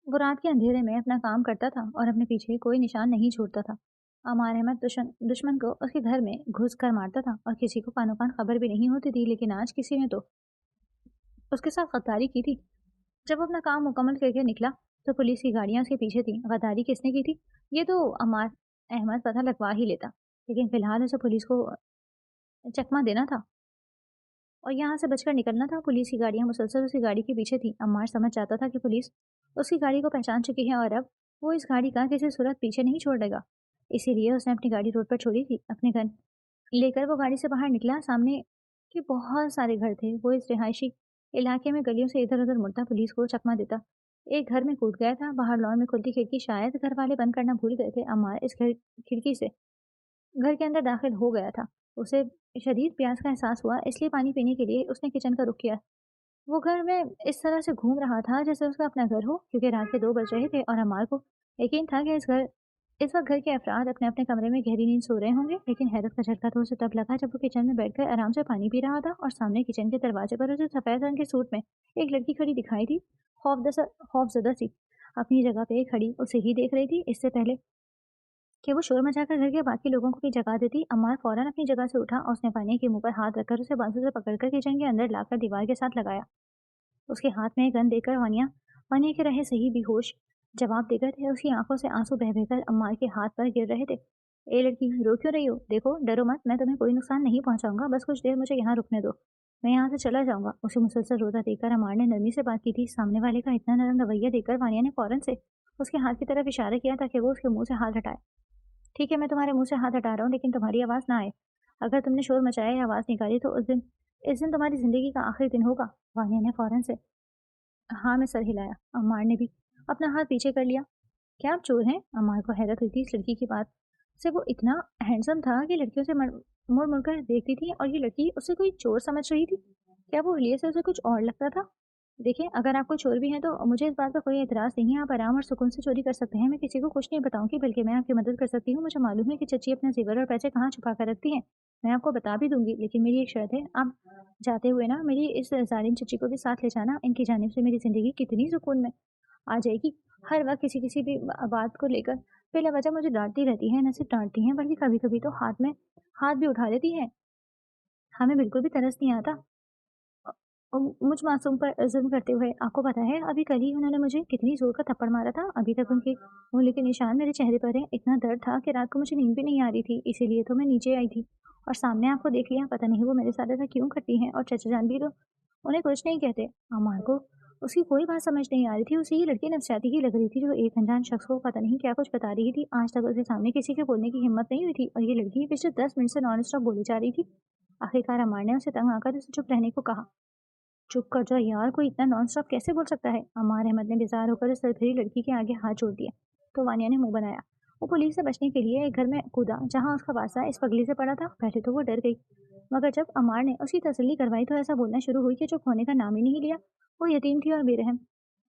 वो रात के अंधेरे में अपना काम करता था और अपने पीछे कोई निशान नहीं छोड़ता था। अमार अहमद दुश्मन को उसके घर में घुस कर मारता था और किसी को कानो कान खबर भी नहीं होती थी, लेकिन आज किसी ने तो उसके साथ गद्दारी की थी। जब वो अपना काम मुकम्मल करके निकला तो पुलिस की गाड़ियां उसके पीछे थी। गद्दारी किसने की थी ये तो अमार अहमद पता लगवा ही लेता, लेकिन फिलहाल उसे पुलिस को चकमा देना था और यहाँ से बचकर निकलना था। पुलिस की गाड़ियां मुसलसल उसकी गाड़ी के पीछे थी। अम्मार समझ जाता था कि पुलिस उसकी गाड़ी को पहचान चुकी है और अब वो इस गाड़ी का किसी सूरत पीछे नहीं छोड़ेगा। इसीलिए उसने अपनी गाड़ी रोड पर छोड़ी थी। अपने गन लेकर वो गाड़ी से बाहर निकला। सामने के बहुत सारे घर थे। वो इस रिहायशी इलाके में गलियों से इधर उधर मुड़ता, पुलिस को चकमा देता। एक घर में कूद गया था। बाहर लॉन में खुलती खिड़की शायद घर वाले बंद करना भूल गए थे। अम्मार इस घर खिड़की से घर के अंदर दाखिल हो गया था। उसे शदीद प्यास का एहसास हुआ, इसलिए पानी पीने के लिए उसने किचन का रुख किया। वो घर में इस तरह से घूम रहा था जैसे उसका अपना घर हो, क्योंकि रात के 2 बज रहे थे और अमार को यकीन था कि इस वक्त घर के अफराद अपने अपने कमरे में गहरी नींद सो रहे होंगे। लेकिन हैरत का झटका तो उसे तब लगा जब वो किचन में बैठकर आराम से पानी पी रहा था और सामने किचन के दरवाजे पर उसे सफेद रंग के सूट में एक लड़की खड़ी दिखाई दी। खौफजदा सी अपनी जगह पे खड़ी उसे ही देख रही थी। इससे पहले कि वो शोर मचाकर घर के बाकी लोगों को भी जगा देती, अम्मार फौरन अपनी जगह से उठा और उसने पानी के मुंह पर हाथ रखकर उसे बांसुर से पकड़कर किचन के अंदर लाकर दीवार के साथ लगाया। उसके हाथ में गन देकर वानिया वानिया के रहे सही बेहोश जवाब देकर थे। उसकी आंखों से आंसू बह बहकर अम्मार के हाथ पर गिर रहे थे। ए लड़की, रो क्यों रही हो? देखो, डरो मत, मैं तुम्हें कोई नुकसान नहीं पहुंचाऊंगा, बस कुछ देर मुझे यहाँ रुकने दो, मैं यहाँ से चला जाऊंगा। उसे मुसलसल रोता देखकर अम्मार ने नरमी से बात की थी। सामने वाले का इतना नरम रवैया देखकर वानिया ने फौरन से उसके हाथ की तरफ इशारा किया ताकि वो उसके मुंह से हाथ हटाए। ठीक है, मैं तुम्हारे मुंह से हाथ हटा रहा हूँ, लेकिन तुम्हारी आवाज़ ना आए। अगर तुमने शोर मचाया या आवाज़ निकाली तो इस दिन तुम्हारी ज़िंदगी का आखिरी दिन होगा। वानिया ने फ़ौरन से हाँ में सर हिलाया। अम्मार ने भी अपना हाथ पीछे कर लिया। क्या आप चोर हैं? अम्मार को हैरत हुई थी इस लड़की की बात से। वो इतना हैंडसम था कि लड़कियों से मुड़ मुड़ कर देखती थी और ये लड़की उसे कोई चोर समझ रही थी। क्या वो हुलिये से उसे कुछ और लगता था? देखिए, अगर आपको चोर भी हैं तो मुझे इस बात पर कोई एतराज़ नहीं है। आप आराम और सुकून से चोरी कर सकते हैं। मैं किसी को कुछ नहीं बताऊंगी, बल्कि मैं आपकी मदद कर सकती हूँ। मुझे मालूम है कि चची अपने जेवर और पैसे कहाँ छुपा कर रखती हैं। मैं आपको बता भी दूंगी, लेकिन मेरी एक शर्त है। आप जाते हुए ना मेरी इस जालिम चची को भी साथ ले जाना। इनकी जानिब से मेरी ज़िंदगी कितनी सुकून में आ जाएगी। हर वक्त किसी किसी भी बात को लेकर बिला वजह मुझे डांटती रहती है। न सिर्फ डांटती हैं, बल्कि कभी कभी तो हाथ भी उठा देती है। हमें बिल्कुल भी तरस नहीं आता मुझ मासूम पर ज़ुल्म करते हुए। आपको पता है, अभी कल ही उन्होंने मुझे कितनी ज़ोर का थप्पड़ मारा था। अभी तक उनके उँगली के निशान मेरे चेहरे पर हैं। इतना दर्द था कि रात को मुझे नींद भी नहीं आ रही थी, इसीलिए तो मैं नीचे आई थी और सामने आपको देख लिया। पता नहीं वो मेरे साथ ऐसा क्यों करती हैं, और चचा जान भी तो उन्हें कुछ नहीं कहते। अमार को उसकी कोई बात समझ नहीं आ रही थी। उसे ये लड़की नफसियाती ही लग रही थी, जो एक अनजान शख्स को पता नहीं क्या कुछ बता रही थी। आज तक उसके सामने किसी के बोलने की हिम्मत नहीं हुई थी, और ये लड़की पिछले 10 मिनट से नॉन स्टॉप बोली जा रही थी। आखिरकार अमार ने उसे तंग आकर उसे चुप रहने को कहा। चुप कर जाओ यार, कोई इतना नॉन स्टॉप कैसे बोल सकता है? अमार अहमद ने बेजार होकर उस सरधरी लड़की के आगे हाथ जोड़ दिया। तो वानिया ने मुंह बनाया। वो पुलिस से बचने के लिए एक घर में कूदा जहां उसका वास्ता इस पगली से पड़ा था। पहले तो वो डर गई, मगर जब अमार ने उसकी तसल्ली करवाई तो ऐसा बोलना शुरू हुई कि चुप होने का नाम ही नहीं लिया। वो यतीम थी और बेरहम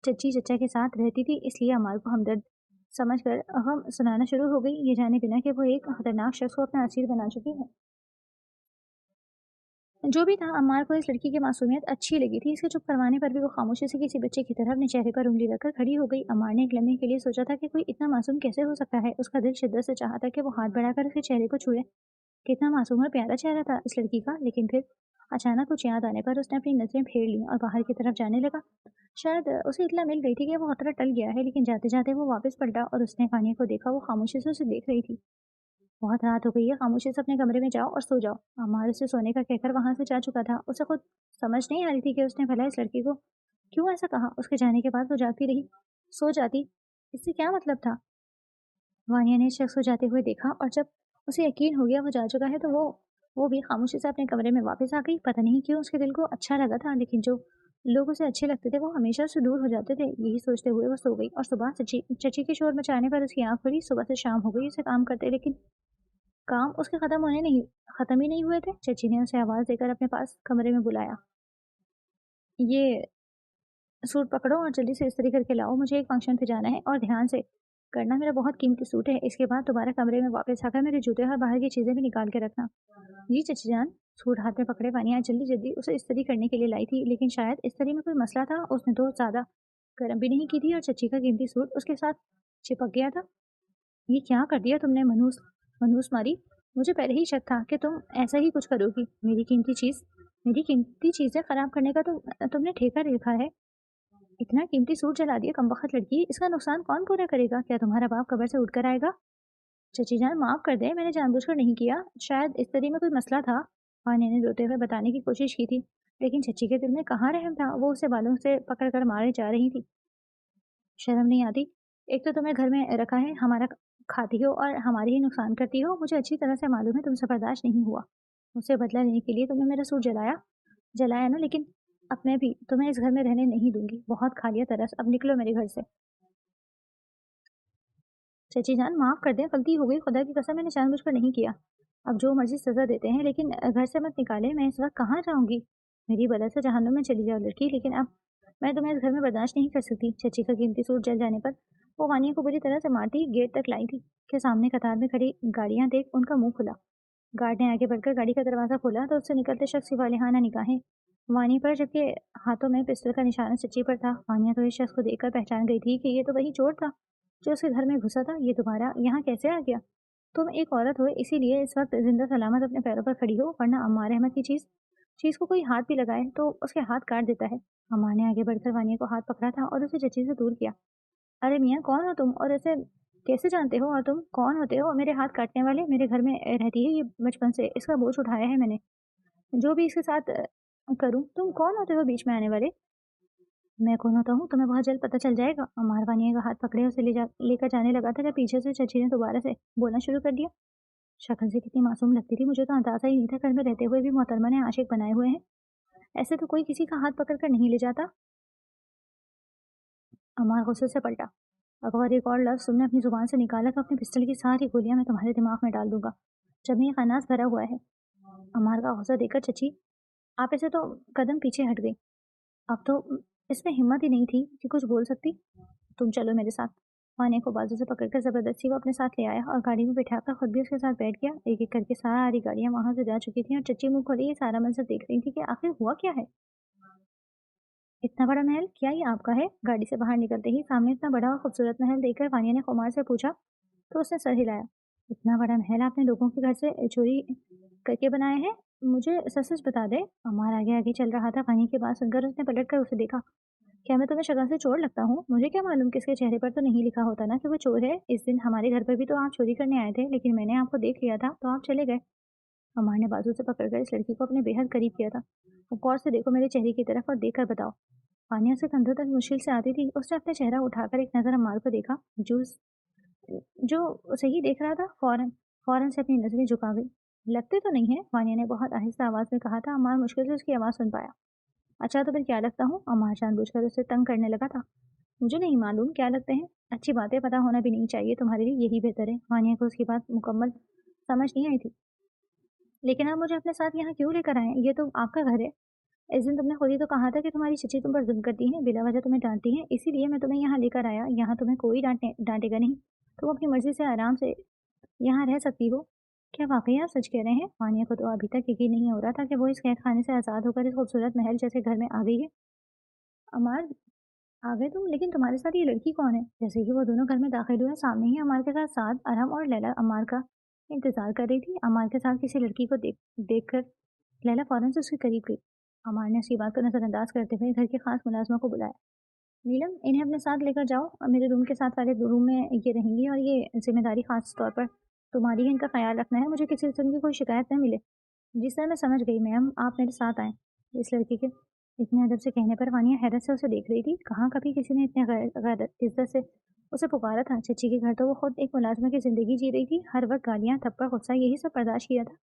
चच्ची चचा के साथ रहती थी, इसलिए अमार को हमदर्द समझकर हम सुनाना शुरू हो गई, ये जाने बिना कि वो एक खतरनाक शख्स को अपना असीर बना चुकी है। जो भी था, अम्मार को इस लड़की की मासूमियत अच्छी लगी थी। इसके चुप करवाने पर भी वो खामोशी से किसी बच्चे की तरह अपने चेहरे पर उंगली रखकर खड़ी हो गई। अम्मार ने एक लम्हे के लिए सोचा था कि कोई इतना मासूम कैसे हो सकता है। उसका दिल शिद्दत से चाहा था कि वो हाथ बढ़ाकर उसके चेहरे को छुए। कितना मासूम और प्यारा चेहरा था इस लड़की का। लेकिन फिर अचानक कुछ याद आने पर उसने अपनी नजरें फेर ली और बाहर की तरफ जाने लगा। शायद उसे इतला मिल गई थी कि वो खतरा टल गया है, लेकिन जाते जाते वो वापस पलटा और उसने खाने को देखा। वो खामोशी से उसे देख रही थी। बहुत रात हो गई है, खामोशी से अपने कमरे में जाओ और सो जाओ। अमार उसे सोने का कहकर वहां से जा चुका था। उसे खुद समझ नहीं आ रही थी कि उसने भला इस लड़की को क्यों ऐसा कहा। उसके जाने के बाद वो जागती रही। सो जाती, इससे क्या मतलब था? वानिया ने इस शख्स को जाते हुए देखा और जब उसे यकीन हो गया वो जा चुका है तो वो भी खामोशी से अपने कमरे में वापस आ गई। पता नहीं क्यों उसके दिल को अच्छा लगा था, लेकिन जो लोग उसे अच्छे लगते थे वो हमेशा से दूर हो जाते थे। यही सोचते हुए वो सो गई और सुबह चची चची के शोर मचाने पर उसकी आंख खुली। सुबह से शाम हो गई उसे काम करते, लेकिन काम उसके खत्म ही नहीं हुए थे। चची ने उसे आवाज़ देकर अपने पास कमरे में बुलाया। ये सूट पकड़ो और जल्दी से इस्त्री करके लाओ, मुझे एक फंक्शन पे जाना है और ध्यान से करना, मेरा बहुत कीमती सूट है। इसके बाद दोबारा कमरे में वापस आकर मेरे जूते और बाहर की चीज़ें भी निकाल के रखना। जी चची जान। सूट हाथ में पकड़े वानिया जल्दी जल्दी उसे इस्त्री करने के लिए लाई थी, लेकिन शायद इस्त्री में कोई मसला था। उसने तो ज़्यादा गर्म भी नहीं की थी और चच्ची का कीमती सूट उसके साथ चिपक गया था। ये क्या कर दिया तुमने मनहूस मनहूस मारी? मुझे पहले ही शक था कि तुम ऐसा ही कुछ करोगी। मेरी कीमती चीज़ें खराब करने का तो तुमने ठेका लिखा है। इतना कीमती सूट जला दिया कमबख्त लड़की, इसका नुकसान कौन पूरा करेगा? क्या तुम्हारा बाप कब्र से उठकर आएगा? चची जान माफ़ कर दे, मैंने जानबूझकर नहीं किया, शायद इस तरह में कोई मसला था। वानिया ने रोते हुए बताने की कोशिश की थी, लेकिन चची के दिल में कहाँ रहम था। वो उसे बालों से पकड़ कर मारे जा रही थी। शर्म नहीं आती? एक तो तुम्हें घर में रखा है, हमारा खाती हो और हमारे ही नुकसान करती हो। मुझे अच्छी तरह से मालूम है तुमसे बर्दाश्त नहीं हुआ। मुझसे बदला लेने के लिए तुमने मेरा सूट जलाया ना, लेकिन अब मैं भी तुम्हें इस घर में रहने नहीं दूंगी। बहुत खा लिया तरस, अब निकलो मेरे घर से। चची जान माफ़ कर दें, गलती हो गई, खुदा की कसम मैंने जानबूझकर नहीं किया। अब जो मर्जी सज़ा देते हैं, लेकिन घर से मत निकाले। मैं इस वक्त कहाँ जाऊँगी? मेरी बला से जहन्नुम में चली जाओ लड़की, लेकिन अब मैं तुम्हें इस घर में बर्दाश्त नहीं कर सकती। चची का कीमती सूट जल जाने पर वो वानिया को बुरी तरह से मारती गेट तक लाई थी कि सामने कतार में खड़ी गाड़ियाँ देख उनका मुंह खुला। गार्ड ने आगे बढ़कर गाड़ी का दरवाज़ा खोला तो उससे निकलते शख्स की वालिहाना निगाहें वानी पर, जबकि हाथों में पिस्टल का निशाना चच्ची पर था। वानिया तो इस शख्स को देखकर पहचान गई थी कि ये तो वही चोर था जो उसके घर में घुसा था। ये तुम्हारा यहाँ कैसे आ गया? तुम एक औरत हो, इसीलिए इस वक्त जिंदा सलामत अपने पैरों पर खड़ी हो, वरना अम्मार अहमद की चीज को कोई हाथ भी लगाए तो उसके हाथ काट देता है। अम्मार ने आगे बढ़कर वानिया को हाथ पकड़ा था और उसे चच्ची से दूर किया। अरे मियाँ, कौन हो तुम और ऐसे कैसे जानते हो? और तुम कौन होते हो मेरे हाथ काटने वाले? मेरे घर में रहती है ये बचपन से, इसका बोझ उठाया है मैंने, जो भी इसके साथ करूं। तुम कौन होते हो बीच में आने वाले? मैं कौन होता हूँ तुम्हें बहुत जल्द पता चल जाएगा। अम्मार वानिया का हाथ पकड़े उसे लेकर जाने लगा था जब पीछे से चची ने दोबारा से बोलना शुरू कर दिया। शक्ल से कितनी मासूम लगती थी, मुझे तो अंदाजा ही नहीं था घर में रहते हुए भी मोहतरमा ने आशिक बनाए हुए हैं। ऐसे तो कोई किसी का हाथ पकड़ कर नहीं ले जाता। अम्मार गुस्से से पलटा। अगर एक और लफ्ज़ तुमने अपनी ज़ुबान से निकाला तो अपनी पिस्टल की सारी गोलियां मैं तुम्हारे दिमाग में डाल दूंगा। जब में खन्नास भरा हुआ है। अम्मार का गुस्सा देखकर चची आप ऐसे तो कदम पीछे हट गई। अब तो इसमें हिम्मत ही नहीं थी कि कुछ बोल सकती। तुम चलो मेरे साथ। माने को बाजू से पकड़कर जबरदस्ती वो अपने साथ ले आया और गाड़ी में बिठाकर खुद भी उसके साथ बैठ गया। एक एक करके सारी गाड़ियां वहां से जा चुकी थी और चच्ची मुंह खोली ये सारा मंजर देख रही थी कि आखिर हुआ क्या है। इतना बड़ा महल, क्या ये आपका है? गाड़ी से बाहर निकलते ही सामने इतना बड़ा और खूबसूरत महल देखकर वानिया ने कुमार से पूछा तो उसने सर हिलाया। इतना बड़ा महल आपने लोगों के घर से चोरी करके बनाया है? मुझे सच सच बता दे। अमार आगे आगे चल रहा था। वानिया की बात सुनकर उसने पलट कर उसे देखा। क्या मैं तुम्हें शक्ल से चोर लगता हूँ? मुझे क्या मालूम किसके चेहरे पर तो नहीं लिखा होता ना कि वो चोर है। इस दिन हमारे घर पर भी तो आप चोरी करने आए थे, लेकिन मैंने आपको देख लिया था तो आप चले गए। अमार ने बाजू से पकड़कर इस लड़की को अपने बेहद करीब किया था। वो गौर से देखो मेरे चेहरे की तरफ और देखकर बताओ। पानिया से कंधों तक मुश्किल से आती थी। उसने अपना चेहरा उठाकर एक नज़र अम्मार को देखा, जो उसे ही देख रहा था। फौरन फौरन से अपनी नजरें झुका गई। लगते तो नहीं है, वानिया ने बहुत आहिस्ता आवाज में कहा था। अम्मार मुश्किल से उसकी आवाज़ सुन पाया। अच्छा तो फिर क्या लगता हूँ? अम्मार जानबूझकर उसे तंग करने लगा था। मुझे नहीं मालूम क्या लगते हैं। अच्छी बातें पता होना भी नहीं चाहिए तुम्हारे लिए, यही बेहतर है। वानिया को उसकी बात मुकम्मल समझ नहीं आई थी। लेकिन आप मुझे अपने साथ यहाँ क्यों लेकर आए? ये तो आपका घर है। इस दिन तुमने खुद ही तो कहा था कि तुम्हारी चची तुम पर जुल्म करती है, बिला वजह तुम्हें डांटती है, इसीलिए मैं तुम्हें यहाँ लेकर आया। यहाँ तुम्हें कोई डांटेगा नहीं। तुम अपनी मर्जी से आराम से यहाँ रह सकती हो। क्या वाकई आप सच कह रहे हैं? वानिया को तो अभी तक यकीन नहीं हो रहा था कि वो इस कैद खाने से आज़ाद होकर इस खूबसूरत महल जैसे घर में आ गई है। अमार, आ गए तुम? लेकिन तुम्हारे साथ ये लड़की कौन है? जैसे ही वो दोनों घर में दाखिल हुए, सामने ही अमार के साथ साद, अरहम और लैला अमार का इंतजार कर रही थी। अमार के साथ किसी लड़की को देख कर लैला फौरन से उसके करीब गई। अमार ने उसकी बात को नज़रअंदाज करते हुए घर के खास मुलाजमा को बुलाया। नीलम, इन्हें अपने साथ लेकर जाओ और मेरे रूम के साथ वाले रूम में ये रहेंगी, और ये जिम्मेदारी खास तौर पर तुम्हारी है, इनका ख्याल रखना है। मुझे किसी किस्म की कोई शिकायत न मिले। जिस तरह मैं समझ गई मैम, आप मेरे साथ आएँ। इस लड़की के इतने अदब से कहने पर वानिया हैरत से उसे देख रही थी। कहाँ कभी किसी ने इतने गैर इज्जत से उसे पुकारा था। चच्ची के घर तो वो खुद एक मुलाजमा की जिंदगी जी रही थी, हर वक्त गालियाँ, थप्पड़, गुस्सा, यही सब बर्दाश्त किया था।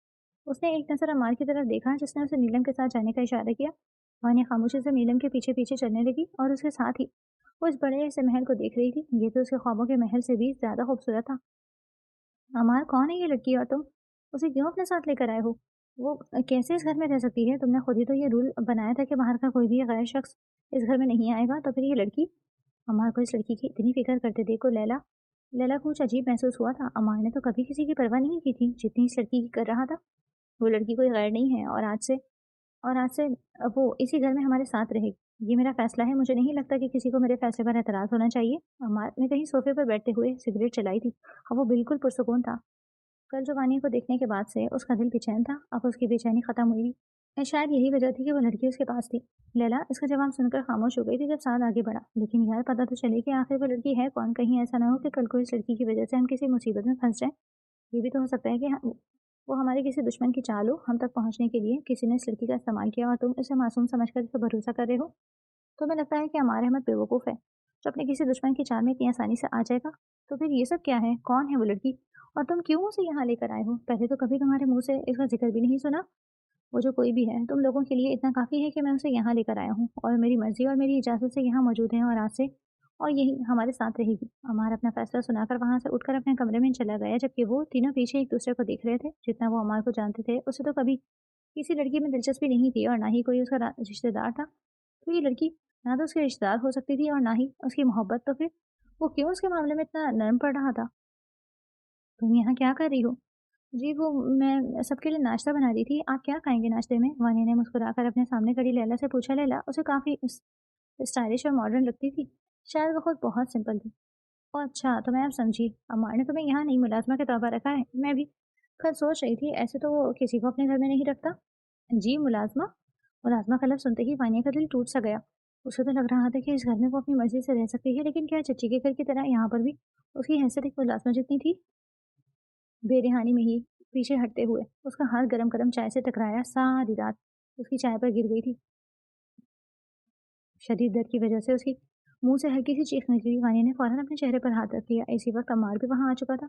उसने एक नज़र अम्मार की तरफ देखा जिसने उसे नीलम के साथ जाने का इशारा किया। वानिया खामोशी से नीलम के पीछे पीछे चलने लगी और उसके साथ ही वो इस बड़े से महल को देख रही थी। ये तो उसके ख्वाबों के महल से भी ज्यादा खूबसूरत था। अमार, कौन है ये लड़की और तुम उसे क्यों अपने साथ लेकर आए हो? वो कैसे इस घर में रह सकती है? तुमने खुद ही तो ये रूल बनाया था कि बाहर का कोई भी गैर शख्स इस घर में नहीं आएगा, तो फिर ये लड़की? अमार को इस लड़की की इतनी फिक्र करते देखो लैला लैला को कुछ अजीब महसूस हुआ था। अमार ने तो कभी किसी की परवाह नहीं की थी जितनी इस लड़की की कर रहा था। वो लड़की कोई गैर नहीं है, और आज से वो इसी घर में हमारे साथ रहेगी। ये मेरा फैसला है, मुझे नहीं लगता कि किसी को मेरे फैसले पर एतराज़ होना चाहिए। अम्मार ने कहीं सोफे पर बैठते हुए सिगरेट चलाई थी और वो बिल्कुल पुरसुकून था। कल जो वानिया को देखने के बाद से उसका दिल बेचैन था, अब उसकी बेचैनी खत्म हुई थी। शायद यही वजह थी कि वो लड़की उसके पास थी। लैला इसका जवाब सुनकर खामोश हो गई थी जब साद आगे बढ़ा। लेकिन यार पता तो चले कि आखिर वो लड़की है कौन, कहीं ऐसा ना हो कि कल को इस लड़की की वजह से हम किसी मुसीबत में फंस जाएं। ये भी तो हो सकता है कि वो हमारे किसी दुश्मन की चाल हो, हम तक पहुंचने के लिए किसी ने इस लड़की का इस्तेमाल किया और तुम इसे मासूम समझकर इस पर भरोसा कर रहे हो। तुम्हें लगता है कि अमार अहमद बेवकूफ़ है, जो अपने किसी दुश्मन की चाल में इतनी आसानी से आ जाएगा? तो फिर ये सब क्या है? कौन है वो लड़की? और तुम क्यों उसे यहाँ लेकर आए हो? पहले तो कभी तुम्हारे मुँह से इसका ज़िक्र भी नहीं सुना। वो जो कोई भी है, तुम लोगों के लिए इतना काफ़ी है कि मैं उसे यहाँ लेकर आया हूँ और मेरी मर्ज़ी और मेरी इजाज़त से यहाँ मौजूद है और आज से और यही हमारे साथ रहेगी। अमार अपना फ़ैसला सुनाकर वहाँ से उठकर अपने कमरे में चला गया, जबकि वो तीनों पीछे एक-दूसरे को देख रहे थे। जितना वो अमार को जानते थे, उसे तो कभी किसी लड़की में दिलचस्पी नहीं थी और ना ही कोई उसका रिश्तेदार था। तो ये लड़की ना तो उसके रिश्तेदार हो सकती थी और ना ही उसकी मोहब्बत, तो फिर वो क्यों उसके मामले में इतना नर्म पड़ रहा था? तुम यहाँ क्या कर रही हो? जी वो मैं सबके लिए नाश्ता बना रही थी। आप क्या खाएँगे नाश्ते में? वानी ने मुस्कुराकर अपने सामने खड़ी लैला से पूछा। लैला उसे काफ़ी स्टाइलिश और मॉडर्न लगती थी। शायद वो खुद बहुत सिंपल थी। ओह अच्छा, तो मैं अब समझी। अम्मा ने तुम्हें यहाँ नई मुलाज़िमा के तौर पर रखा है। मैं भी कल सोच रही थी, ऐसे तो वो किसी को अपने घर में नहीं रखता। जी मुलाज़िमा? मुलाज़िमा का लफ्ज़ सुनते ही वानिया का दिल टूट सा गया। उसे तो लग रहा था कि इस घर में वो अपनी मर्ज़ी से रह सकती है, लेकिन क्या चच्ची के घर की तरह यहाँ पर भी उसकी हैसियत एक मुलाज़िमा जितनी थी? बेरिहानी में ही पीछे हटते हुए उसका हाथ गरम-गरम चाय से टकराया। सारी रात उसकी चाय पर गिर गई थी। शदीद दर्द की वजह से उसकी मुँह से हल्की सी चीख निकली। वानिया ने फ़ौरन अपने चेहरे पर हाथ रख लिया। इसी वक़्त अम्मार भी वहाँ आ चुका था।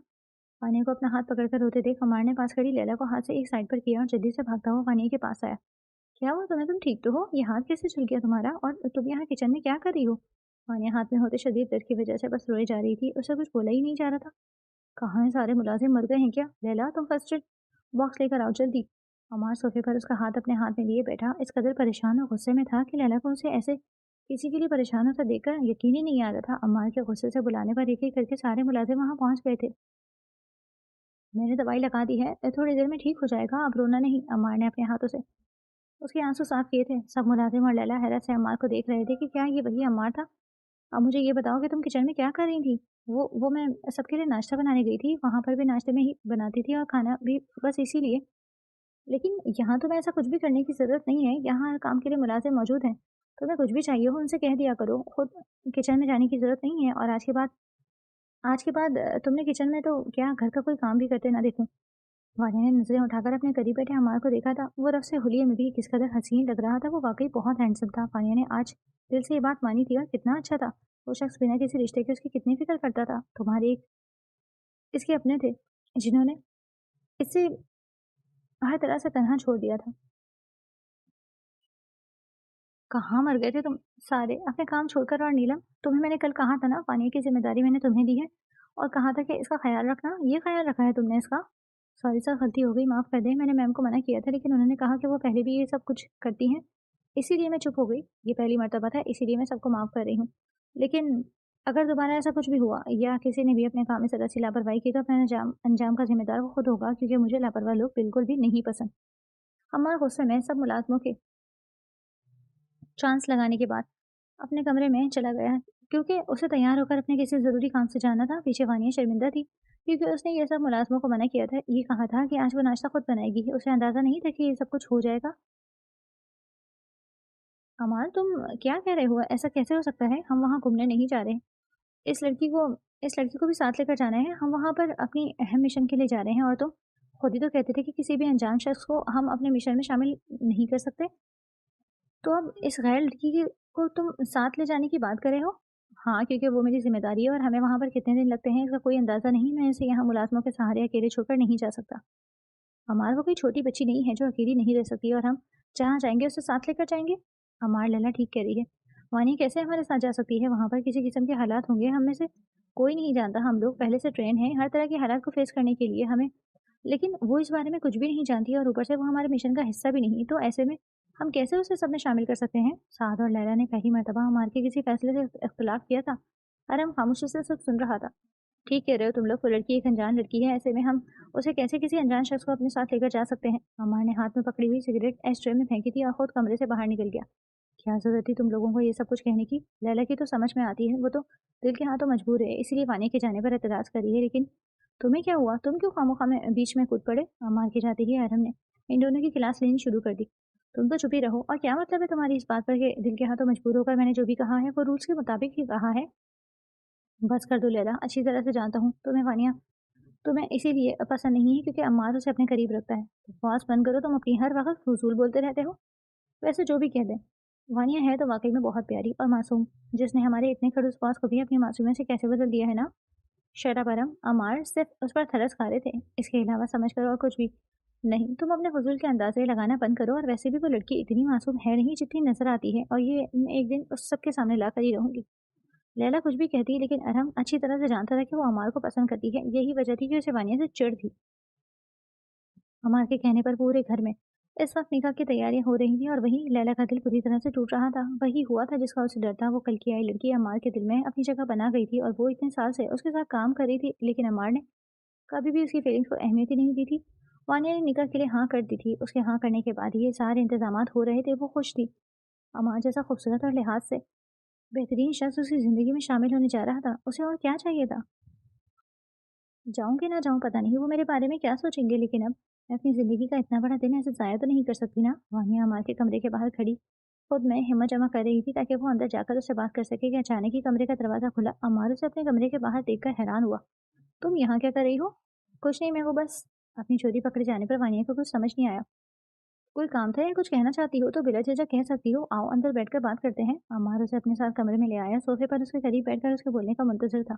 वानिया को अपना हाथ पकड़कर रोते देख अम्मार ने पास खड़ी लैला को हाथ से एक साइड पर किया और जल्दी से भागता हुआ वानिया के पास आया। क्या हुआ तुम्हें? तुम ठीक तो हो? ये हाथ कैसे छूट गया तुम्हारा? और तुम यहाँ किचन में क्या कर रही हो? वानिया हाथ में होते शदीद दर्द की वजह से बस रोए जा रही थी। उसे कुछ बोला ही नहीं जा रहा था। कहाँ हैं सारे मुलाजिम, मर गए हैं क्या? लैला तुम फर्स्ट एड बॉक्स लेकर आओ जल्दी। अमार सोफे पर उसका हाथ अपने हाथ में लिए बैठा इस कदर परेशान और गुस्से में था कि लैला को उसे ऐसे किसी के लिए परेशान होता देखकर यकीन ही नहीं आ रहा था। अम्मार के गुस्से से बुलाने पर एक एक करके सारे मुलाजिम वहाँ पहुँच गए थे। मैंने दवाई लगा दी है, थोड़ी देर में ठीक हो जाएगा, अब रोना नहीं। अम्मार ने अपने हाथों से उसके आंसू साफ किए थे। सब मुलाजिम और लैला हैरत से अम्मार को देख रहे थे कि क्या ये वही अम्मार था। अब मुझे ये बताओ कि तुम किचन में क्या कर रही थी? वो मैं सबके लिए नाश्ता बनाने गई थी, वहाँ पर भी नाश्ते में ही बनाती थी और खाना भी बस इसीलिए। लेकिन यहाँ तो मैं ऐसा कुछ भी करने की ज़रूरत नहीं है, यहाँ हर काम के लिए मुलाज़िम मौजूद हैं। तुम्हें कुछ भी चाहिए हो उनसे कह दिया करो, खुद किचन में जाने की ज़रूरत नहीं है। और आज के बाद तुमने किचन में तो क्या घर का कोई काम भी करते ना देखूँ। वानिया ने नज़रें उठाकर अपने करीब बैठे अम्मार को देखा था। वो रफ से हुलिये में भी किस कदर हसीन लग रहा था। वो वाकई बहुत हैंडसम था। वानिया ने आज दिल से ये बात मानी थी और कितना अच्छा था। वो शख्स बिना किसी रिश्ते के उसकी कितनी फिक्र करता था। तुम्हारे एक इसके अपने थे जिन्होंने इसे हर तरह से तनहा छोड़ दिया था। कहाँ मर गए थे तुम सारे अपने काम छोड़कर? और नीलम, तुम्हें मैंने कल कहा था ना, पानी की जिम्मेदारी मैंने तुम्हें दी है और कहा था कि इसका ख्याल रखना। ये ख्याल रखा है तुमने इसका? सॉरी सर, गलती हो गई, माफ़ कर दें। मैंने मैम को मना किया था, लेकिन उन्होंने कहा कि वो पहले भी ये सब कुछ करती हैं, इसीलिए मैं चुप हो गई। ये पहली मर्तबा था, इसीलिए मैं सबको माफ़ कर रही हूँ। लेकिन अगर दोबारा ऐसा कुछ भी हुआ या किसी ने भी अपने काम में ज़रा सी लापरवाही की, तो अपने अंजाम अंजाम का जिम्मेदार वो खुद होगा, क्योंकि मुझे लापरवाह लोग बिल्कुल भी नहीं पसंद। अम्मा गुस्से में सब मुलाजमों के चांस लगाने के बाद अपने कमरे में चला गया, क्योंकि उसे तैयार होकर अपने किसी ज़रूरी काम से जाना था। पीछे वानिया शर्मिंदा थी, क्योंकि उसने ये सब मुलाज़िमों को मना किया था। ये कहा था कि आज वो नाश्ता खुद बनाएगी। उसे अंदाज़ा नहीं था कि ये सब कुछ हो जाएगा। अमाल, तुम क्या कह रहे हो? ऐसा कैसे हो सकता है? हम वहाँ घूमने नहीं जा रहे। इस लड़की को इस लड़की को भी साथ लेकर जाना है। हम वहाँ पर अपनी अहम मिशन के लिए जा रहे हैं और तुम खुद ही तो कहते थे कि किसी भी अनजान शख्स को हम अपने मिशन में शामिल नहीं कर सकते। तो अब इस गैर लड़की को तुम साथ ले जाने की बात कर रहे हो? हाँ, क्योंकि वो मेरी ज़िम्मेदारी है और हमें वहाँ पर कितने दिन लगते हैं इसका कोई अंदाज़ा नहीं। मैं इसे यहाँ मुलाज़िमों के सहारे अकेले छोड़कर नहीं जा सकता। अमार, वो कोई छोटी बच्ची नहीं है जो अकेली नहीं रह सकती और हम जहाँ जाएँगे उसे साथ लेकर जाएँगे। अमार, लैला ठीक कह रही है। वानी कैसे हमारे साथ जा सकती है? वहाँ पर किसी किस्म के हालात होंगे, हम में से कोई नहीं जानता। हम लोग पहले से ट्रेन हैं हर तरह के हालात को फ़ेस करने के लिए। हमें लेकिन वो इस बारे में कुछ भी नहीं जानती और ऊपर से वो हमारे मिशन का हिस्सा भी नहीं। तो ऐसे में हम कैसे उसे सब में शामिल कर सकते हैं? साद और लैला ने पहली मर्तबा हमारे के किसी फैसले से इख्तिलाफ किया था। अरम खामोशी से सब सुन रहा था। ठीक कह रहे हो तुम लोग, वो लड़की एक अनजान लड़की है, ऐसे में हम उसे कैसे किसी अनजान शख्स को अपने साथ लेकर जा सकते हैं? अमार ने हाथ में पकड़ी हुई सिगरेट एश ट्रे में फेंकी थी और खुद कमरे से बाहर निकल गया। क्या ज़रूरत थी तुम लोगों को ये सब कुछ कहने की? लैला की तो समझ में आती है, वो तो दिल के हाथों मजबूर है, इसीलिए वानिया के जाने पर एतराज़ कर रही है, लेकिन तुम्हें क्या हुआ? तुम क्यों खामोखा में बीच में कूद पड़े? मार के जाते ही आरम ने इन दोनों की क्लास लेनी शुरू कर दी। तुम तो चुप ही रहो, और क्या मतलब है तुम्हारी इस बात पर कि दिल के हाथों मजबूर होकर मैंने जो भी कहा है वो रूल्स के मुताबिक ही कहा है। बस कर दो लैला, अच्छी तरह से जानता हूँ तुम्हें वानिया तुम्हें इसीलिए पसंद नहीं है क्योंकि अम्मार उसे अपने करीब रखता है। बकवास बंद करो, तुम अपनी हर वक्त फजूल बोलते रहते हो। वैसे जो भी कह दें, वानिया है तो वाकई में बहुत प्यारी और मासूम, जिसने हमारे इतने खड़ूस बॉस को भी अपनी मासूमियत से कैसे बदल दिया है ना। शराबरम अमार सिर्फ उस पर तरस खा रहे थे, इसके अलावा समझ कर और कुछ भी नहीं। तुम अपने फजूल के अंदाजे लगाना बंद करो, और वैसे भी वो लड़की इतनी मासूम है नहीं जितनी नजर आती है, और ये मैं एक दिन उस सबके सामने ला कर ही रहूंगी। लैला कुछ भी कहती लेकिन अरहम अच्छी तरह से जानता था कि वो अमार को पसंद करती है, यही वजह थी कि उसे वानिया से चिढ़ थी। अमार के कहने पर पूरे घर में इस वक्त निकाह की तैयारियां हो रही थी, और वहीं लैला का दिल पूरी तरह से टूट रहा था। वही हुआ था जिसका उसे डर था। वो कल की आई लड़की अमार के दिल में अपनी जगह बना गई थी, और वो इतने साल से उसके साथ काम कर रही थी, लेकिन अमार ने कभी भी उसकी फीलिंग्स को अहमियत ही नहीं दी थी। वानिया ने निकाह के लिए हाँ कर दी थी। उसके हाँ करने के बाद ये सारे इंतजाम हो रहे थे, वो खुश थी। अमार जैसा खूबसूरत और लिहाज से बेहतरीन शख्स उसकी जिंदगी में शामिल होने जा रहा था, उसे और क्या चाहिए था। जाऊँ कि ना जाऊँ पता नहीं वो मेरे बारे में क्या सोचेंगे, लेकिन अब मैं अपनी ज़िंदगी का इतना बड़ा दिन ऐसे ज़ाया तो नहीं कर सकती ना। वानिया अमार के कमरे के बाहर खड़ी खुद में हिम्मत जमा कर रही थी ताकि वो अंदर जाकर उससे बात कर सके कि अचानक ही कमरे का दरवाज़ा खुला। अमार उसे अपने कमरे के बाहर देखकर हैरान हुआ। तुम यहाँ क्या कर रही हो? कुछ नहीं, मैं वो बस अपनी चोरी पकड़े जाने पर वानिया को कुछ समझ नहीं आया। कोई काम था या कुछ कहना चाहती हो तो बिला झिझक कह सकती हो। आओ अंदर बैठकर बात करते हैं। अमार उसे अपने साथ कमरे में ले आया। सोफे पर उसके करीब बैठकर उसके बोलने का मुंतजर था।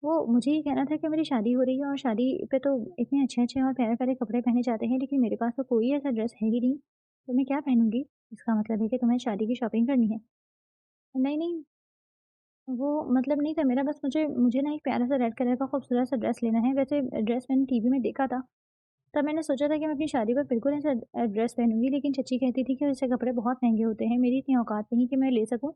वो मुझे ये कहना था कि मेरी शादी हो रही है, और शादी पे तो इतने अच्छे-अच्छे और प्यारे-प्यारे कपड़े पहने जाते हैं, लेकिन मेरे पास तो कोई ऐसा ड्रेस है ही नहीं, तो मैं क्या पहनूँगी? इसका मतलब है कि तुम्हें शादी की शॉपिंग करनी है? नहीं, नहीं, वो मतलब नहीं था मेरा, बस मुझे मुझे ना एक प्यारा-सा रेड कलर का खूबसूरत-सा ड्रेस लेना है। वैसे ड्रेस मैंने टीवी में देखा था, तब मैंने सोचा था कि मैं अपनी शादी पर बिल्कुल ऐसा ड्रेस पहनूँगी, लेकिन चच्ची कहती थी कि वैसे कपड़े बहुत महँगे होते हैं, मेरी इतनी औकात नहीं कि मैं ले सकूँ।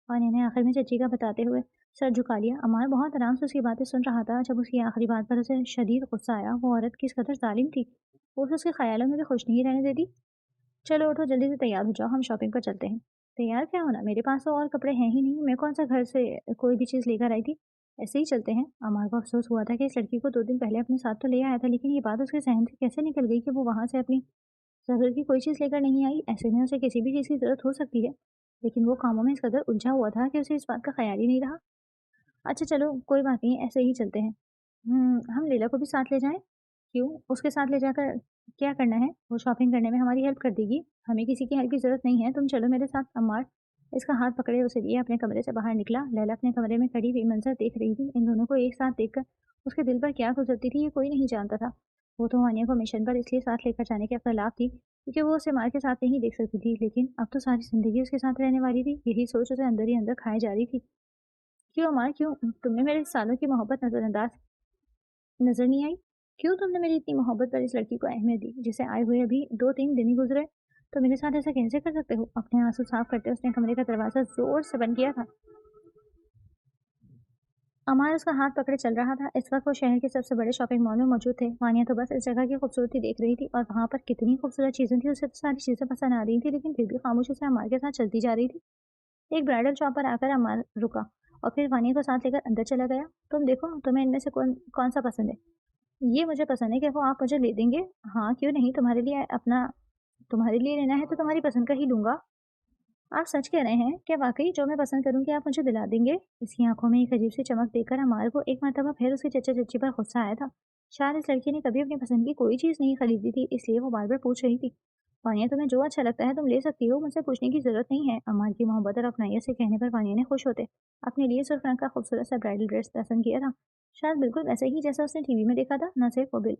और इन्हें आखिर में चच्ची का बताते हुए सर झुका लिया। अमार बहुत आराम से उसकी बातें सुन रहा था। जब उसकी आखिरी बात पर उसे शदीद गुस्सा आया। वो औरत किस कदर जालिम थी, वो उसे उसके ख्यालों में भी खुश नहीं रहने देती। चलो उठो, जल्दी से तैयार हो जाओ, हम शॉपिंग पर चलते हैं। तैयार क्या होना, मेरे पास तो और कपड़े हैं ही नहीं, मैं कौन सा घर से कोई भी चीज़ लेकर आई थी। ऐसे ही चलते हैं। अमार को अफसोस हुआ था कि इस लड़की को 2 दिन पहले अपने साथ तो ले आया था, लेकिन ये बात उसके जहन से कैसे निकल गई कि वो वहाँ से अपनी ज़रूरत की कोई चीज़ लेकर नहीं आई। ऐसे में उसे किसी भी चीज़ की ज़रूरत हो सकती है, लेकिन वो कामों में इस कदर उलझा हुआ था कि उसे इस बात का ख्याल ही नहीं रहा। अच्छा चलो, कोई बात नहीं, ऐसे ही चलते हैं। हम लैला को भी साथ ले जाएँ? क्यों? उसके साथ ले जाकर क्या करना है? वो शॉपिंग करने में हमारी हेल्प कर देगी। हमें किसी की हेल्प की ज़रूरत नहीं है, तुम चलो मेरे साथ। अम्मार इसका हाथ पकड़े उसे लिए अपने कमरे से बाहर निकला। लैला अपने कमरे में खड़ी हुई मंज़र देख रही थी। इन दोनों को एक साथ देखकर उसके दिल पर क्या गुज़रती थी, ये कोई नहीं जानता था। वो तो आनिया को मिशन पर इसलिए साथ लेकर जाने के खिलाफ थी, क्योंकि वो उसे मार के साथ नहीं देख सकती थी, लेकिन अब तो सारी ज़िंदगी उसके साथ रहने वाली थी। यही सोच उसे अंदर ही अंदर खाए जा रही थी। क्यों अमार, क्यों? तुमने मेरे सालों की मोहब्बत नज़रअंदाज नज़र नहीं आई? क्यों तुमने मेरी इतनी मोहब्बत पर इस लड़की को अहमियत दी, जिसे आए हुए अभी 2-3 दिन ही गुज़रे? तो मेरे साथ ऐसा कैसे कर सकते हो? अपने आँसू साफ करते उसने कमरे का दरवाज़ा ज़ोर से बंद किया था। अमार उसका हाथ पकड़े चल रहा था। इस वक्त वो शहर के सबसे बड़े शॉपिंग मॉल में मौजूद थे। वानिया तो बस इस जगह की खूबसूरती देख रही थी, और वहाँ पर कितनी खूबसूरत चीज़ें थी, उसे तो सारी चीज़ें पसंद आ रही थी, लेकिन फिर भी खामोशी से अमार के साथ चलती जा रही थी। एक ब्राइडल शॉप पर आकर अमार रुका, और फिर वानिया को साथ लेकर अंदर चला गया। तुम देखो, तुम्हें इनमें से कौन कौन सा पसंद है? ये मुझे पसंद है, क्या वो आप मुझे ले देंगे? हाँ, क्यों नहीं, तुम्हारे लिए लेना है तो तुम्हारी पसंद का ही लूँगा। आप सच कह रहे हैं? क्या वाक़ई जो मैं पसंद करूँगी आप मुझे दिला देंगे? इसकी आँखों में एक अजीब सी चमक देखकर अमार को एक मर्तबा फिर उसके चचा-चच्ची पर गुस्सा आया था। शायद इस लड़की ने कभी अपनी पसंद की कोई चीज़ नहीं खरीदी थी, इसलिए वो बार-बार पूछ रही थी। वानिया, तुम्हें जो अच्छा लगता है तुम ले सकती हो, मुझसे पूछने की ज़रूरत नहीं है। अमार की मोहब्बत और अपनाइयत से कहने पर वानिया ने खुश होते अपने लिए सुर्ख रंग का खूबसूरत सा ब्राइडल ड्रेस पसंद किया था। शायद बिल्कुल वैसे ही जैसा उसने टीवी में देखा था, न सिर्फ वो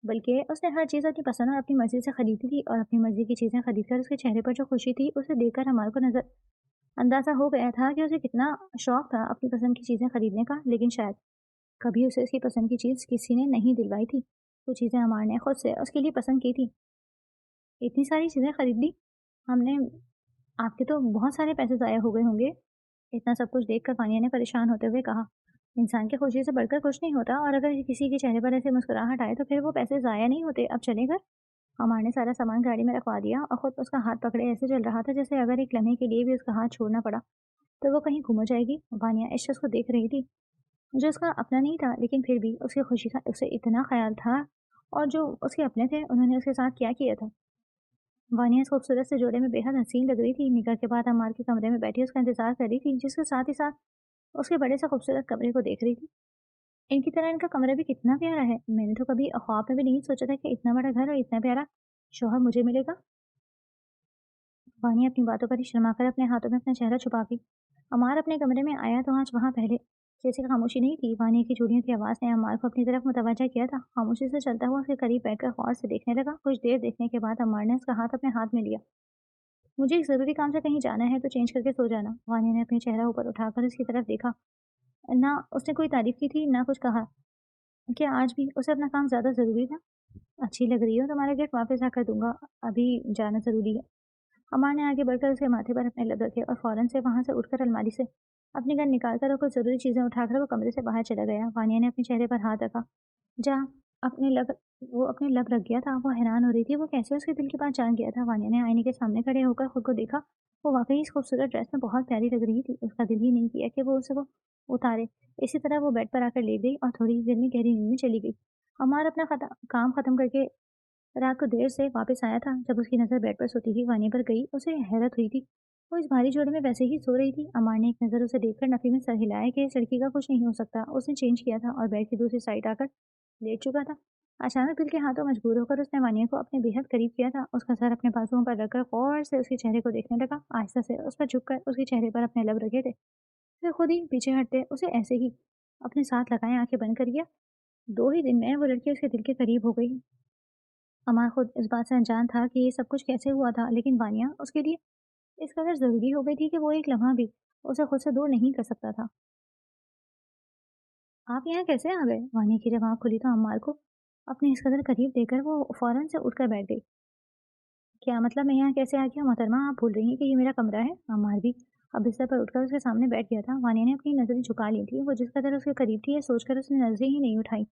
बल्कि उसने हर चीज़ अपनी पसंद और अपनी मर्ज़ी से खरीदी थी, और अपनी मर्ज़ी की चीज़ें खरीदकर उसके चेहरे पर जो खुशी थी, उसे देखकर हमारे को नज़र अंदाज़ा हो गया था कि उसे कितना शौक था अपनी पसंद की चीज़ें खरीदने का, लेकिन शायद कभी उसे उसकी पसंद की चीज़ किसी ने नहीं दिलवाई थी। वो चीज़ें हमारे ने खुद से उसके लिए पसंद की थी। इतनी सारी चीज़ें खरीद ली हमने, आपके तो बहुत सारे पैसे ज़ाया हो गए होंगे। इतना सब कुछ देखकर पानिया ने परेशान होते हुए कहा, इंसान की खुशी से बढ़कर कुछ नहीं होता, और अगर किसी के चेहरे पर ऐसे मुस्कुराहट आए तो फिर वो पैसे ज़ाया नहीं होते। अब चलें घर? अमार ने सारा सामान गाड़ी में रखवा दिया और खुद उसका हाथ पकड़े ऐसे चल रहा था जैसे अगर एक लम्हे के लिए भी उसका हाथ छोड़ना पड़ा तो वो कहीं गुम हो जाएगी। वानिया इस शख्स को देख रही थी जो उसका अपना नहीं था, लेकिन फिर भी उसकी खुशी का उसे इतना ख्याल था। और जो उसके अपने थे उन्होंने उसके साथ क्या किया था। वानिया इस खूबसूरत से जोड़े में बेहद हसीन लग रही थी। निकाह के बाद अमार के कमरे में बैठी उसका इंतजार कर रही थी, जिसके साथ ही साथ उसके बड़े से खूबसूरत कमरे को देख रही थी। इनकी तरह इनका कमरा भी कितना प्यारा है। मैंने तो कभी ख्वाब में भी नहीं सोचा था कि इतना बड़ा घर और इतना प्यारा शौहर मुझे मिलेगा। वानी अपनी बातों पर ही शर्माकर अपने हाथों में अपना चेहरा छुपा गई। अमार अपने कमरे में आया तो आज वहाँ पहले जैसे खामोशी नहीं थी। वानी की चूड़ियों की आवाज़ ने अमार को अपनी तरफ मुतवज्जा किया था। खामोशी से चलता हुआ उसके करीब बैठकर गौर से देखने लगा। कुछ देर देखने के बाद अमार ने उसका हाथ अपने हाथ में लिया। मुझे एक ज़रूरी काम से कहीं जाना है तो चेंज करके सो जाना। वानी ने अपना चेहरा ऊपर उठाकर उसकी तरफ देखा। ना उसने कोई तारीफ की थी ना कुछ कहा। क्या आज भी उसे अपना काम ज़्यादा ज़रूरी था। अच्छी लग रही हो, तुम्हारा गिफ्ट वापस आकर दूंगा, अभी जाना ज़रूरी है। अमार ने आगे बढ़कर उसके माथे पर अपने लब रखे और फौरन से वहां से उठकर अलमारी से अपनी गन निकालकर और कुछ जरूरी चीजें उठाकर वो कमरे से बाहर चला गया। वानिया ने अपने चेहरे पर हाथ रखा। जा अपने लब वो अपने लब रख गया था। वो हैरान हो रही थी वो कैसे उसके दिल के पास जान गया था। वानिया ने आईने के सामने खड़े होकर खुद को देखा। वो वाकई इस खूबसूरत ड्रेस में बहुत प्यारी लग रही थी। उसका दिल ही नहीं किया कि वो उसे वो उतारे। इसी तरह वो बेड पर आकर लेट गई और थोड़ी देर में गहरी नींद में चली गई। अमार अपना काम खत्म करके रात को देर से वापस आया था। जब उसकी नज़र बेड पर सोती हुई वानी पर गई, उसे हैरत हुई थी। वो इस भारी जोड़े में वैसे ही सो रही थी। अमार ने एक नज़र उसे देखकर नफी में सर हिलाया कि इस लड़की का कुछ नहीं हो सकता। उसने चेंज किया था और बेड की दूसरी साइड आकर लेट चुका था। अचानक दिल के हाथों मजबूर होकर उसने वानिया को अपने बेहद करीब किया था। उसका सर अपने बाजुओं पर रखकर गौर से उसके चेहरे को देखने लगा। आहिस्ता से उस पर झुककर उसके चेहरे पर अपने लब रखे थे। फिर खुद ही पीछे हटते उसे ऐसे ही अपने साथ लगाए आंखें बंद कर लिया। 2 ही दिन में वो लड़की उसके दिल के करीब हो गई। अमार खुद इस बात से अनजान था कि ये सब कुछ कैसे हुआ था, लेकिन वानिया उसके लिए इस कदर ज़रूरी हो गई थी कि वो एक लम्हा भी उसे खुद से दूर नहीं कर सकता था। आप यहाँ कैसे आ गए? वानिया की जब आँख खुली तो अम्मार को अपने इस कदर करीब देखकर वो फ़ौरन से उठकर बैठ गई। क्या मतलब मैं यहाँ कैसे आ गया मोहतरमा? आप भूल रही हैं कि ये मेरा कमरा है। अम्मार भी अब बिस्तर पर उठकर उसके सामने बैठ गया था। वानिया ने अपनी नज़रें झुका ली थी। वो जिस कदर उसके करीब थी ये सोचकर उसने नज़रें ही नहीं उठाई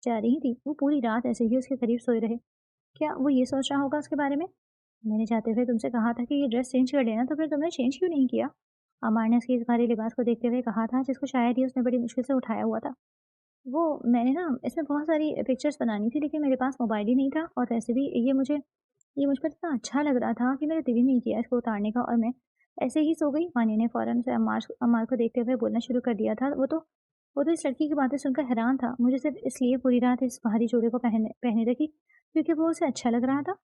जा रही थी। वो पूरी रात ऐसे ही उसके करीब सोए रहे। क्या वो ये सोच रहा होगा उसके बारे में? मैंने जाते हुए तुमसे कहा था कि ये ड्रेस चेंज कर लेना, तो फिर तुमने चेंज क्यों नहीं किया? अमार ने उसके इस भारी लिबास को देखते हुए कहा था, जिसको शायद ही उसने बड़ी मुश्किल से उठाया हुआ था। वो मैंने ना इसमें बहुत सारी पिक्चर्स बनानी थी, लेकिन मेरे पास मोबाइल ही नहीं था और वैसे भी ये मुझ पर इतना अच्छा लग रहा था कि मेरा दिल ही नहीं किया इसको उतारने का और मैं ऐसे ही सो गई। मानी ने फ़ौरन से अम्मार को देखते हुए बोलना शुरू कर दिया था। वो तो इस लड़की की बातें सुनकर हैरान था। मुझे सिर्फ इसलिए पूरी रात इस भारी जोड़े को पहने पहने रखी क्योंकि वो उसे अच्छा लग रहा था।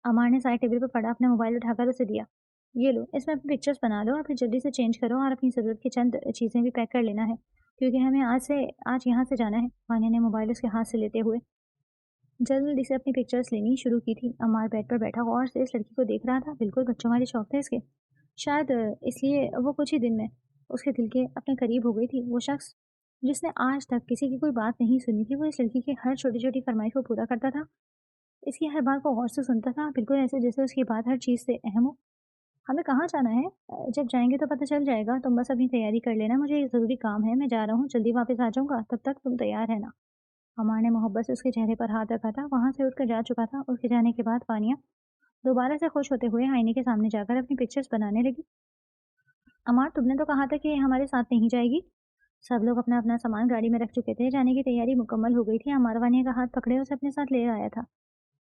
अमार ने साइड टेबल पर पड़ा अपना मोबाइल उठाकर उसे दिया। ये लो, इसमें अपनी पिक्चर्स बना लो और फिर जल्दी से चेंज करो और अपनी ज़रूरत की चंद चीज़ें भी पैक कर लेना है, क्योंकि हमें आज यहाँ से जाना है। मानिया ने मोबाइल उसके हाथ से लेते हुए जल्दी से अपनी पिक्चर्स लेनी शुरू की थी। अमार बेड पर बैठा और से इस लड़की को देख रहा था। बिल्कुल बच्चों वाले शौक थे इसके। शायद इसलिए वो कुछ ही दिन में उसके दिल के अपने करीब हो गई थी। वो शख्स जिसने आज तक किसी की कोई बात नहीं सुनी थी, वो इस लड़की की हर छोटी छोटी फरमाइश को पूरा करता था। इसकी हर बात को गौर से सुनता था, बिल्कुल ऐसे जैसे उसकी बात हर चीज़ से अहम हो। हमें कहाँ जाना है? जब जाएँगे तो पता चल जाएगा। तुम बस अपनी तैयारी कर लेना, मुझे एक ज़रूरी काम है, मैं जा रहा हूँ, जल्दी वापस आ जाऊँगा, तब तक तुम तैयार रहना। अमार ने मोहब्बत से उसके चेहरे पर हाथ रखा था। वहाँ से उठकर जा चुका था। उसके जाने के बाद वानिया दोबारा से खुश होते हुए आईने के सामने जाकर अपनी पिक्चर्स बनाने लगी। अमार, तुमने तो कहा था कि हमारे साथ नहीं जाएगी। सब लोग अपना-अपना सामान गाड़ी में रख चुके थे। जाने की तैयारी मुकम्मल हो गई थी। अमार वानिया का हाथ पकड़े उसे अपने साथ ले आया था।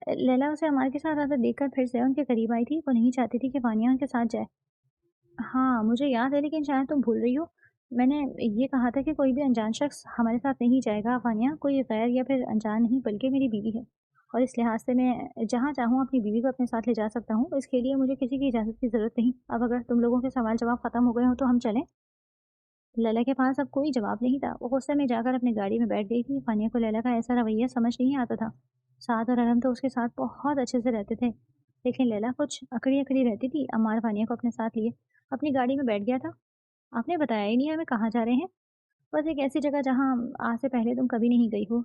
लैला उसे अमार के साथ आता देखकर फिर से उनके करीब आई थी। वो नहीं चाहती थी कि वानिया उनके साथ जाए। हाँ, मुझे याद है, लेकिन शायद तुम भूल रही हो। मैंने ये कहा था कि कोई भी अनजान शख्स हमारे साथ नहीं जाएगा वानिया, कोई गैर या फिर अनजान नहीं बल्कि मेरी बीवी है। और इस लिहाज से मैं जहाँ चाहूँ अपनी बीवी को अपने साथ ले जा सकता हूँ। इसके लिए मुझे किसी की इजाज़त की ज़रूरत नहीं। अब अगर तुम लोगों के सवाल जवाब ख़त्म हो गए हों तो हम चलें? लैला के पास अब कोई जवाब नहीं था। वो गुस्से में जाकर अपनी गाड़ी में बैठ गई थी। वानिया को लैला का ऐसा रवैया समझ नहीं आता था। साद और अरम तो उसके साथ बहुत अच्छे से रहते थे, लेकिन लैला कुछ अकड़ी-अकड़ी रहती थी। अम्मार वानिया को अपने साथ लिए अपनी गाड़ी में बैठ गया था। आपने बताया ही नहीं हमें कहाँ जा रहे हैं। बस एक ऐसी जगह जहाँ आज से पहले तुम कभी नहीं गई हो।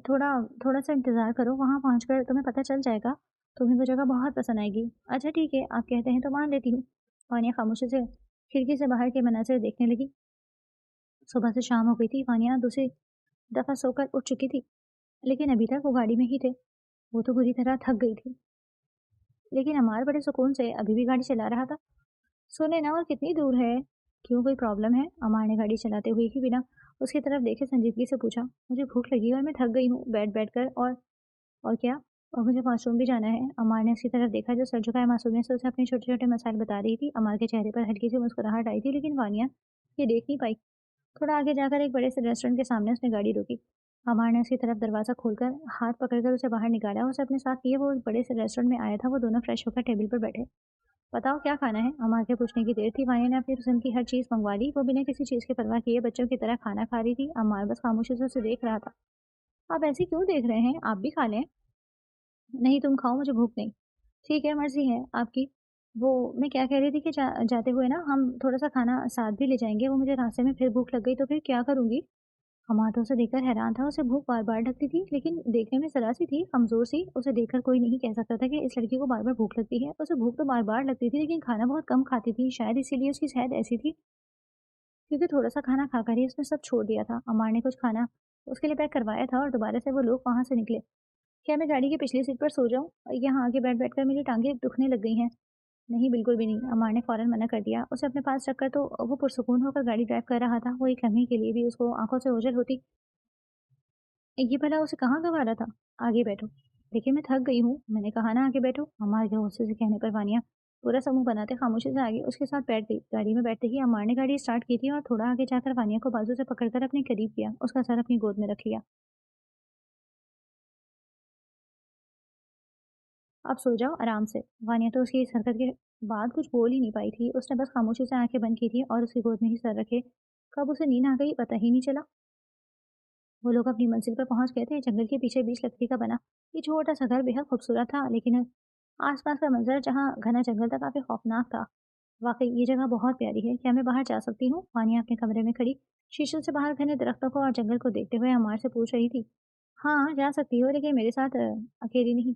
थोड़ा थोड़ा सा इंतज़ार करो, वहाँ पहुँचकर तुम्हें पता चल जाएगा। तुम्हें वो जगह बहुत पसंद आएगी। अच्छा ठीक है, आप कहते हैं तो मान लेती हूँ। वानिया खामोशी से खिड़की से बाहर के मनाज़िर देखने लगी। सुबह से शाम हो गई थी। वानिया दूसरी दफ़ा सोकर उठ चुकी थी। लेकिन अभी तक वो गाड़ी में ही थे। वो तो बुरी तरह थक गई थी, लेकिन अमार बड़े सुकून से अभी भी गाड़ी चला रहा था। सुने ना, और कितनी दूर है? क्यों, कोई प्रॉब्लम है? अमार ने गाड़ी चलाते हुए ही बिना उसकी तरफ देखे संजीदगी से पूछा। मुझे भूख लगी और मैं थक गई हूँ बैठ कर। और क्या? और मुझे वॉशरूम भी जाना है। अमार ने उसकी तरफ देखा जो सर झुकाए मासूमियत से उसे अपने छोटे छोटे मसाइल बता रही थी। अमार के चेहरे पर हल्की सी मुस्कुराहट आई थी, लेकिन वानिया ये देख नहीं पाई। थोड़ा आगे जाकर एक बड़े से रेस्टोरेंट के सामने उसने गाड़ी रोकी। अमार ने उसकी तरफ दरवाज़ा खोलकर हाथ पकड़कर उसे बाहर निकाला। उसे अपने साथ लिए वो उस बड़े से रेस्टोरेंट में आया था। वो दोनों फ्रेश होकर टेबल पर बैठे। बताओ क्या खाना है? अमार के पूछने की देर थी। वानिया ने अपनी पसंद की हर चीज़ मंगवा ली। वो बिना किसी चीज़ की परवाह किए बच्चों की तरह खाना खा रही थी। अमार बस खामोशी से उसे देख रहा था। आप ऐसे क्यों देख रहे हैं? आप भी खा लें। नहीं, तुम खाओ, मुझे भूख नहीं। ठीक है, मर्ज़ी है आपकी। वो मैं क्या कह रही थी कि जाते हुए ना हम थोड़ा-सा खाना साथ भी ले जाएँगे। वो मुझे रास्ते में फिर भूख लग गई तो फिर क्या करूँगी? हमारा तो उसे देखकर हैरान था। उसे भूख बार-बार लगती थी, लेकिन देखने में ज़रा-सी थी, कमज़ोर-सी। उसे देखकर कोई नहीं कह सकता था कि इस लड़की को बार-बार भूख लगती है। उसे भूख तो बार-बार लगती थी, लेकिन खाना बहुत कम खाती थी। शायद इसीलिए उसकी सेहत ऐसी थी, क्योंकि थोड़ा-सा खाना खाकर ही उसने सब छोड़ दिया था। अमार ने कुछ खाना उसके लिए पैक करवाया था और दोबारा से वो लोग वहाँ से निकले। क्या मैं गाड़ी की पिछली सीट पर सो जाऊँ? यहाँ आगे बैठ-बैठ कर मेरी टाँगें दुखने लग गई हैं। नहीं, बिल्कुल भी नहीं, अम्मार ने फ़ौरन मना कर दिया। उसे अपने पास रखकर तो वो पुरसुकून होकर गाड़ी ड्राइव कर रहा था। वो एक लम्हे के लिए भी उसको आँखों से ओझल होती। ये भला उसे कहाँ गँवारा था? आगे बैठो। देखिए, मैं थक गई हूँ, मैंने कहा ना आगे बैठो। अम्मार के गुस्से से कहने पर वानिया पूरा समूह बनाते खामोशी से आगे उसके साथ बैठ गई। गाड़ी में बैठते ही अम्मार ने गाड़ी स्टार्ट की थी और थोड़ा आगे जाकर वानिया को बाजू से पकड़कर अपने करीब किया। उसका सर अपनी गोद में रख लिया। अब सो जाओ आराम से। वानिया तो उसकी इस हरकत के बाद कुछ बोल ही नहीं पाई थी। उसने बस खामोशी से आंखें बंद की थी और उसकी गोद में ही सर रखे। कब उसे नींद आ गई पता ही नहीं चला। वो लोग अपनी मंजिल पर पहुंच गए थे। जंगल के पीछे बीच लकड़ी का बना ये छोटा सा घर बेहद खूबसूरत था, लेकिन आसपास का मंजर जहाँ घना जंगल था काफी खौफनाक था। वाकई ये जगह बहुत प्यारी है। क्या मैं बाहर जा सकती हूँ? वानिया अपने कमरे में खड़ी शीशे से बाहर घने दरख्तों को और जंगल को देखते हुए अमार से पूछ रही थी। हाँ, जा सकती हो, लेकिन मेरे साथ अकेली नहीं।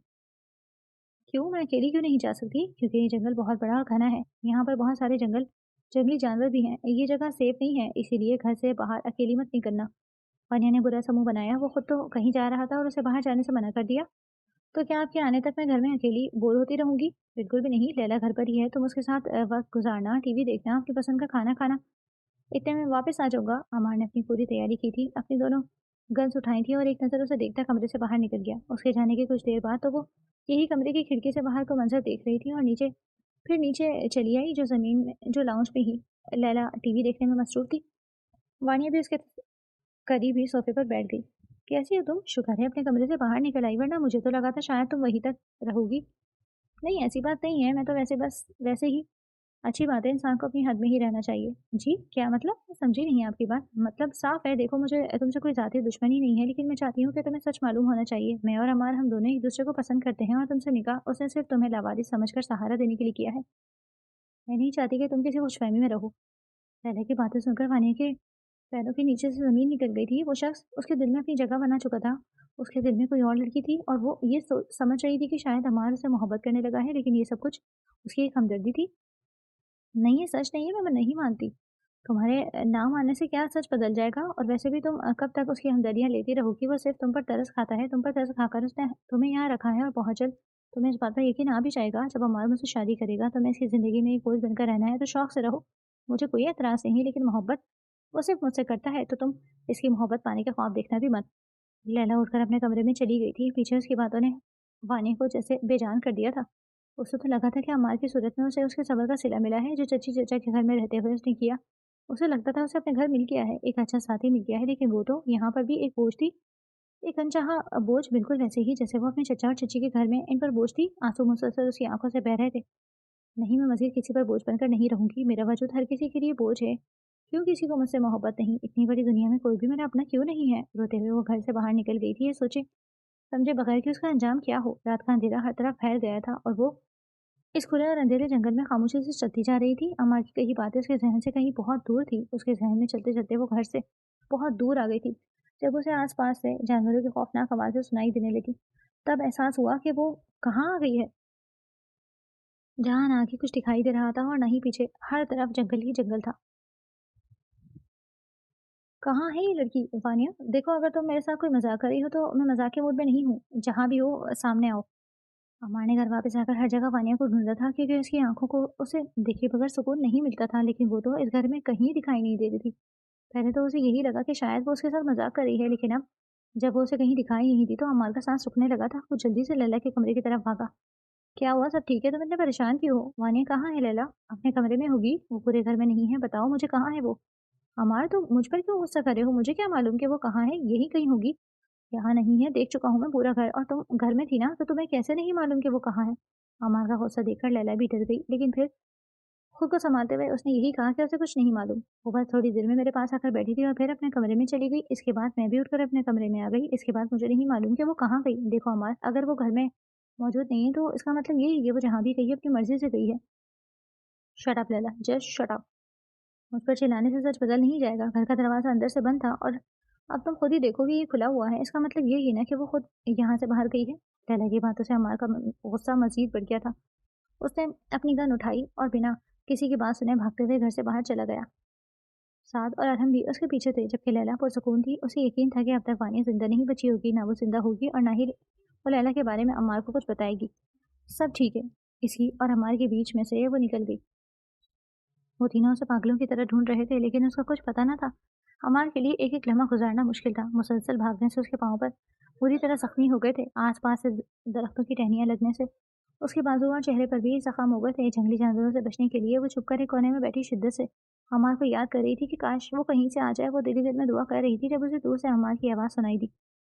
क्यों? मैं अकेली क्यों नहीं जा सकती? क्योंकि ये जंगल बहुत बड़ा और घना है। यहाँ पर बहुत सारे जंगली जानवर भी हैं। ये जगह सेफ नहीं है, इसीलिए घर से बाहर अकेली मत निकलना। वन्या ने बुरा सा मुँह बनाया। वो खुद तो कहीं जा रहा था और उसे बाहर जाने से मना कर दिया। तो क्या आपके आने तक मैं घर में अकेली बोर होती रहूँगी? बिल्कुल भी नहीं, लैला घर पर ही है। तुम उसके साथ वक़्त गुज़ारना, टीवी देखना, आपकी पसंद का खाना खाना। इतने में वापस आ जाऊँगा। अमार ने अपनी पूरी तैयारी की थी, अपनी दोनों गन्स उठाई थी और एक नज़र उसे देखता कमरे से बाहर निकल गया। उसके जाने की कुछ देर बाद तो वो यही कमरे की खिड़की से बाहर का मंज़र देख रही थी और फिर नीचे चली आई जो ज़मीन में जो लाउंज में ही लैला टीवी देखने में मसरूफ़ थी। वानिया भी उसके करीब ही सोफ़े पर बैठ गई। कैसी हो तुम? शुक्र है अपने कमरे से बाहर निकल आई, वरना मुझे तो लगा था शायद तुम वहीं तक रहोगी। नहीं, ऐसी बात नहीं है, मैं तो वैसे ही। अच्छी बात है, इंसान को अपनी हद में ही रहना चाहिए। जी, क्या मतलब? मैं समझी नहीं आपकी बात। मतलब साफ़ है, देखो मुझे तुमसे कोई ज़ाती दुश्मनी नहीं है, लेकिन मैं चाहती हूँ कि तुम्हें सच मालूम होना चाहिए। मैं और अमार हम दोनों एक-दूसरे को पसंद करते हैं और तुमसे निकाह उसने सिर्फ़ तुम्हें लावारिस समझकर सहारा देने के लिए किया है। मैं नहीं चाहती कि तुम किसी खुशफ़हमी में रहो। लैला की बातें सुनकर वानिया के पैरों के नीचे से ज़मीन निकल गई थी। वो शख़्स उसके दिल में अपनी जगह बना चुका था। उसके दिल में कोई और लड़की थी और वो ये समझ रही थी कि शायद अमार उसे मोहब्बत करने लगा है, लेकिन ये सब कुछ उसकी एक हमदर्दी थी। नहीं, ये सच नहीं है, मैं नहीं मानती। तुम्हारे ना मानने से क्या सच बदल जाएगा? और वैसे भी तुम कब तक उसकी हमदर्दियाँ लेती रहोगी? वो सिर्फ़ तुम पर तरस खाता है। तुम पर तरस खाकर उसने तुम्हें यहाँ रखा है और बहुत जल्द तुम्हें इस बात का यकीन आ भी जाएगा। जब अमार मुझसे शादी करेगा, तुम्हें इसकी ज़िंदगी में एक बोझ बनकर रहना है, तो शौक से रहो। मुझे कोई एतराज़ नहीं है, लेकिन मोहब्बत वो सिर्फ़ मुझसे करता है, तो तुम इसकी मोहब्बत पाने के ख्वाब देखना भी मत। लैला उठकर अपने कमरे में चली गई थी। पीछे उसकी बातों ने वानी को जैसे बेजान कर दिया था। उसे तो लगा था कि अम्मार की सूरत में उसे उसके सबर का सिला मिला है, जो चची-चचा के घर में रहते हुए उसने किया। उसे लगता था उसे अपने घर मिल गया है, एक अच्छा साथी मिल गया है, लेकिन वो तो यहाँ पर भी एक बोझ थी। एक अनचाहा बोझ, बिल्कुल वैसे ही जैसे वो अपने चचा और चची के घर में इन पर बोझ थी। आंसू मुसलसल उसकी आंखों से बह रहे थे। नहीं, मैं मज़ीद किसी पर बोझ बनकर नहीं रहूँगी। मेरा वजूद हर किसी के लिए बोझ है। क्यों किसी को मुझसे मोहब्बत नहीं? इतनी बड़ी दुनिया में कोई भी मेरा अपना क्यों नहीं है? रोते हुए वो घर से बाहर निकल गई थी, ये सोचे समझे बगैर कि उसका अंजाम क्या हो। रात का अंधेरा हर तरफ फैल गया था और वो इस खुले और अंधेरे जंगल में खामोशी से चलती जा रही थी। अम्मा की कही बातें उसके ज़हन से कहीं बहुत दूर थी। उसके ज़हन में चलते-चलते वो घर से बहुत दूर आ गई थी। जब उसे आस-पास से जानवरों की खौफनाक आवाज़ें सुनाई देने लगी, तब एहसास हुआ कि वो कहाँ आ गई है। जहाँ ना आगे कुछ दिखाई दे रहा था और ना ही पीछे, हर तरफ जंगल ही जंगल था। कहाँ है ये लड़की? वानिया, देखो अगर तुम मेरे साथ कोई मज़ाक कर रही हो तो मैं मज़ाक के मूड में नहीं हूँ। जहाँ भी हो सामने आओ। अम्मा ने घर वापस आकर हर जगह वानिया को ढूँढा था क्योंकि उसकी आँखों को उसे देखे बगैर सुकून नहीं मिलता था, लेकिन वो तो इस घर में कहीं दिखाई नहीं दे रही थी। पहले तो उसे यही लगा कि शायद वो उसके साथ मज़ाक कर रही है, लेकिन अब जब वो उसे कहीं दिखाई नहीं दी तो अम्मार का साँस रुकने लगा था। वो जल्दी से लैला के कमरे की तरफ भागा। क्या हुआ? सब ठीक है? तुम इतने परेशान क्यों हो? वानिया कहाँ है लैला? अपने कमरे में होगी, वो पूरे घर में नहीं है। बताओ मुझे कहाँ है वो? अम्मार तुम मुझ पर क्यों गुस्सा कर रहे हो? मुझे क्या मालूम कि वो कहाँ है? यहीं कहीं होगी। यहाँ नहीं है, देख चुका हूँ मैं पूरा घर, और तुम घर में थी ना, तो तुम्हें कैसे नहीं मालूम कि वो कहाँ है? अम्मार का गुस्सा देखकर लैला भी डर गई, लेकिन फिर खुद को संभालते हुए उसने यही कहा कि उसे कुछ नहीं मालूम। वो बस थोड़ी देर में मेरे पास आकर बैठी थी और फिर अपने कमरे में चली गई। इसके बाद मैं भी उठकर अपने कमरे में आ गई। इसके बाद मुझे नहीं मालूम कि वो कहाँ गई। देखो अम्मार, अगर वो घर में मौजूद नहीं है तो इसका मतलब यही है वो जहाँ भी गई है अपनी मर्जी से गई है। Shut up Laila, just shut up. मुझ पर चिल्लाने से सच बदल नहीं जाएगा। घर का दरवाज़ा अंदर से बंद था और अब तुम खुद ही देखोगे ये खुला हुआ है। इसका मतलब यही है ना कि वो खुद यहाँ से बाहर गई है। लैला की बातों से अम्मार का गुस्सा मज़ीद बढ़ गया था। उसने अपनी गन उठाई और बिना किसी की बात सुने भागते हुए घर से बाहर चला गया। साद और अरहम भी उसके पीछे थे, जबकि लैला पुरसुकून थी। उसे यकीन था कि अब तक वानिया ज़िंदा नहीं बची होगी, ना वो ज़िंदा होगी और ना ही वो लैला के बारे में अम्मार को कुछ बताएगी। सब ठीक है। इसकी और अम्मार के बीच में से वो निकल गई। वो तीनों उसे पागलों की तरह ढूंढ रहे थे, लेकिन उसका कुछ पता न था। अमार के लिए एक एक लम्हा गुजारना मुश्किल था। मुसलसल भागने से उसके पाँव पर पूरी तरह जख्मी हो गए थे। आसपास से दरख्तों की टहनियाँ लगने से उसके बाजू और चेहरे पर भी जख्म हो गए थे। जंगली जानवरों से बचने के लिए वो छुपकर एक कोने में बैठी शिद्दत से अमार को याद कर रही थी कि काश वो कहीं से आ जाए। वो दिल ही दिल में दुआ कर रही थी जब उसे दूर से अमार की आवाज़ सुनाई दी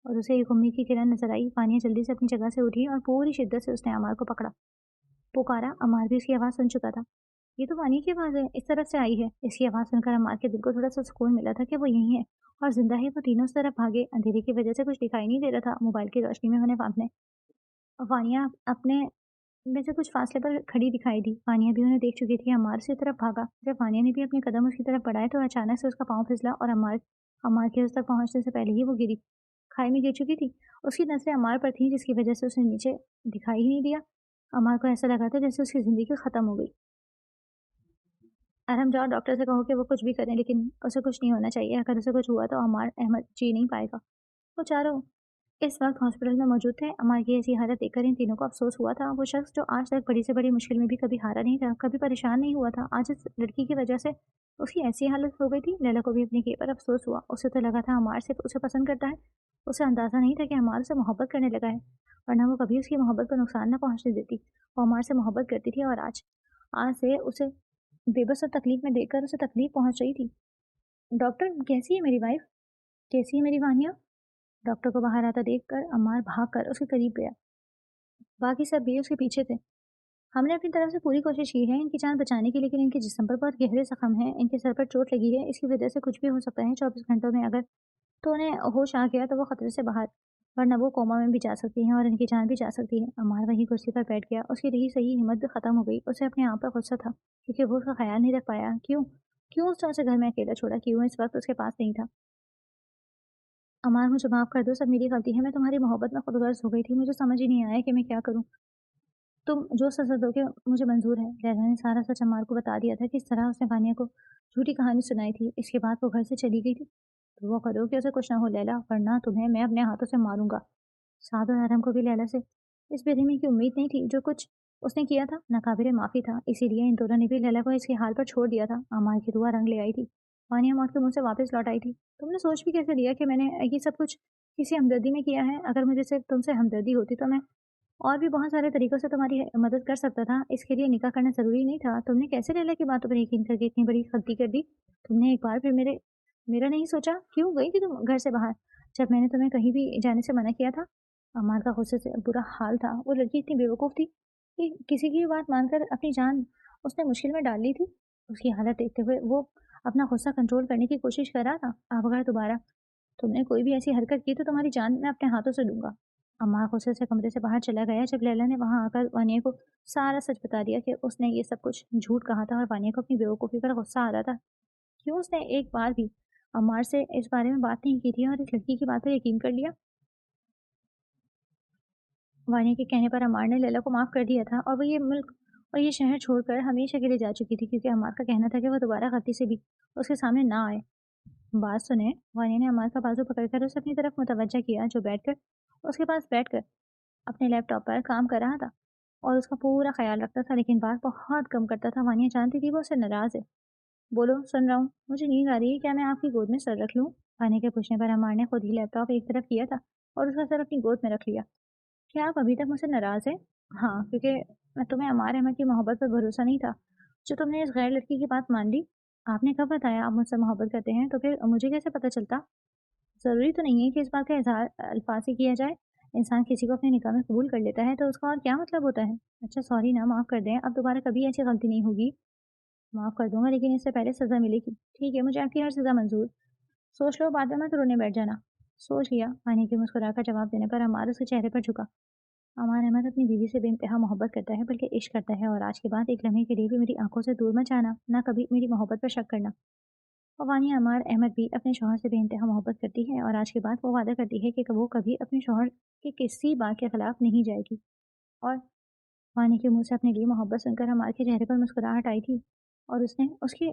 और उसे एक उम्मीद की किरण नजर आई। पानिया जल्दी से अपनी जगह से उठी और पूरी शिद्दत से उसने अमार को पकड़ा, पुकारा। अमार भी उसकी आवाज़ सुन चुका था। ये तो वानी की आवाज़ है, इस तरफ से आई है। इसकी आवाज़ सुनकर अम्मार के दिल को थोड़ा-सा सुकून मिला था कि वो यहीं है और ज़िंदा है। वो तीनों उस तरफ भागे। अंधेरे की वजह से कुछ दिखाई नहीं दे रहा था। मोबाइल की रोशनी में उन्हें सामने वानिया अपने में से कुछ फासले पर खड़ी दिखाई दी। वानिया भी उन्हें देख चुकी थी। अम्मार उसी तरफ भागा। जब वानिया ने भी अपने कदम उसकी तरफ बढ़ाए तो अचानक से उसका पाँव फिसला और अम्मार अम्मार के उस तक पहुँचने से पहले ही वो गिरी। खाई में गिर चुकी थी। उसकी नज़रें अम्मार पर थीं, जिसकी वजह से उसे नीचे दिखाई ही नहीं दिया। अम्मार को ऐसा लगा था जैसे उसकी ज़िंदगी खत्म हो गई। अरहम जाओ, डॉक्टर से कहो कि वो कुछ भी करें, लेकिन उसे कुछ नहीं होना चाहिए। अगर उसे कुछ हुआ तो अम्मार अहमद जी नहीं पाएगा। वो चारों इस वक्त हॉस्पिटल में मौजूद थे। अम्मार की ऐसी हालत देखकर इन तीनों को अफसोस हुआ था। वो शख्स जो आज तक बड़ी से बड़ी मुश्किल में भी कभी हारा नहीं था, कभी परेशान नहीं हुआ था, आज इस लड़की की वजह से उसकी ऐसी हालत हो गई थी। लैला को भी अपने किए पर अफसोस हुआ। उसे तो लगा था अम्मार सिर्फ उसे पसंद करता है। उसे अंदाज़ा नहीं था कि अम्मार उसे मोहब्बत करने लगा है, वरना वो कभी उसकी मोहब्बत को नुकसान न पहुँचने देती। वो अम्मार से मोहब्बत करती थी और आज आज से उसे बेबस और तकलीफ में देखकर उसे तकलीफ पहुंच रही थी। डॉक्टर, कैसी है मेरी वाइफ? कैसी है मेरी वानिया? डॉक्टर को बाहर आता देखकर अम्मार भागकर उसके करीब गया। बाकी सब भी उसके पीछे थे। हमने अपनी तरफ से पूरी कोशिश की है इनकी जान बचाने की, लेकिन इनके जिस्म पर बहुत गहरे जख्म हैं। इनके सर पर चोट लगी है। इसकी वजह से कुछ भी हो सकता है। 24 घंटों में अगर तो उन्हें होश आ गया तो वो खतरे से बाहर, वरना वो कोमा में भी जा सकती हैं और इनकी जान भी जा सकती है। अम्मार वहीं कुर्सी पर बैठ गया। उसकी रही सही हिम्मत भी खत्म हो गई। उसे अपने आप पर गुस्सा था क्योंकि वो उसका ख्याल नहीं रख पाया। क्यों क्यों उसने उसे घर में अकेला छोड़ा? क्यों इस वक्त उसके पास नहीं था? अम्मार, मुझे माफ़ कर दो, सब मेरी गलती है। मैं तुम्हारी मोहब्बत में खुदगर्ज़ हो गई थी। मुझे समझ ही नहीं आया कि मैं क्या करूँ। तुम जो सज़ा दोगे मुझे मंज़ूर है। लैला ने सारा सच अम्मार को बता दिया था, किस तरह उसने वानिया को झूठी कहानी सुनाई थी। इसके बाद वो घर से चली गई थी। दुआ करो कि उसे कुछ ना हो लैला, वरना तुम्हें मैं अपने हाथों से मारूँगा। साद और आदम को भी लैला से इस बेरहमी की उम्मीद नहीं थी। जो कुछ उसने किया था नाकाबिले माफ़ी था, इसीलिए इन दोनों ने भी लैला को इसके हाल पर छोड़ दिया था। अम्मार की दुआ रंग ले आई थी। वानिया मौत के मुँह से वापस लौट आई थी। तुमने सोच भी कैसे लिया कि मैंने ये सब कुछ किसी हमदर्दी में किया है? अगर मुझे सिर्फ तुमसे हमदर्दी होती तो मैं और भी बहुत सारे तरीकों से तुम्हारी मदद कर सकता था। इसके लिए निकाह करना ज़रूरी नहीं था। तुमने कैसे लैला की बातों पर यकीन करके इतनी बड़ी गलती कर दी? तुमने एक बार फिर मेरा नहीं सोचा? क्यों गई थी तुम घर से बाहर, जब मैंने तुम्हें कहीं भी जाने से मना किया था? अम्मार का गुस्से से बुरा हाल था। वो लड़की इतनी बेवकूफ़ थी कि किसी की भी बात मानकर अपनी जान उसने मुश्किल में डाल ली थी। उसकी हालत देखते हुए वो अपना गुस्सा कंट्रोल करने की कोशिश कर रहा था। अब अगर दोबारा तुमने कोई भी ऐसी हरकत की तो तुम्हारी जान मैं अपने हाथों से लूँगा। अम्मार गुस्से से कमरे से बाहर चला गया जब लैला ने वहाँ आकर वानिया को सारा सच बता दिया कि उसने ये सब कुछ झूठ कहा था और वानिया को अपनी बेवकूफ़ी पर गुस्सा आ रहा था। क्यों उसने एक बार भी अम्मार से इस बारे में बात नहीं की थी और इस लड़की की बात पर यकीन कर लिया? वानिया के कहने पर अम्मार ने लैला को माफ़ कर दिया था और वो ये मुल्क और ये शहर छोड़कर हमेशा के लिए जा चुकी थी, क्योंकि अम्मार का कहना था कि वो दोबारा गलती से भी उसके सामने ना आए। बात सुने, वानिया ने अमार का बाजू पकड़कर उसे अपनी तरफ मुतवज्जा किया, जो बैठकर उसके पास बैठकर अपने लैपटॉप पर काम कर रहा था और उसका पूरा ख्याल रखता था, लेकिन बात बहुत कम करता था। वानिया जानती थी वो उससे नाराज है। बोलो, सुन रहा हूँ। मुझे नींद आ रही है, क्या मैं आपकी गोद में सर रख लूँ? वानिया के पूछने पर अमार ने खुद ही लैपटॉप एक तरफ किया था और उसका सर अपनी गोद में रख लिया। क्या आप अभी तक मुझसे नाराज हैं? हाँ, क्योंकि मैं तुम्हें अमार अहमद की मोहब्बत पर भरोसा नहीं था, जो तुमने इस गैर लड़की की बात मान ली। आपने कब बताया आप मुझसे मोहब्बत करते हैं? तो फिर मुझे कैसे पता चलता? ज़रूरी तो नहीं है कि इस बात का इज़हार अल्फाज से किया जाए। इंसान किसी को अपने निकाह में कबूल कर लेता है तो उसका और क्या मतलब होता है? अच्छा सॉरी ना, माफ़ कर दें, अब दोबारा कभी ऐसी गलती नहीं होगी। माफ़ कर दूँगा, लेकिन इससे पहले सज़ा मिलेगी। ठीक है, मुझे आपकी हर सज़ा मंज़ूर। सोच लो, बाद में मत रोने बैठ जाना। सोच लिया, हानि के मुस्कुराकर जवाब देने पर अमार उसके चेहरे पर झुका। अमान अहमद अपनी बीवी से बेइंतहा मोहब्बत करता है, बल्कि इश्क करता है, और आज के बाद एक लम्हे के लिए भी मेरी आंखों से दूर मत जाना, ना कभी मेरी मोहब्बत पर शक करना। और वानिया अमार अहमद भी अपने शौहर से बेइंतहा मोहब्बत करती है और आज के बाद वो वादा करती है कि वो कभी अपने शौहर की किसी बात के खिलाफ नहीं जाएगी। और वानी के मुंह से अपने लिए मोहब्बत सुनकर अमार के चेहरे पर मुस्कुराहट आई थी और उसने उसके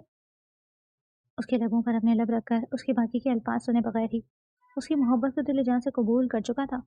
उसके लबों पर अपने लब रखकर उसके बाकी के अल्फाज सुने बगैर ही उसकी मोहब्बत को दिल जान से कबूल कर चुका था।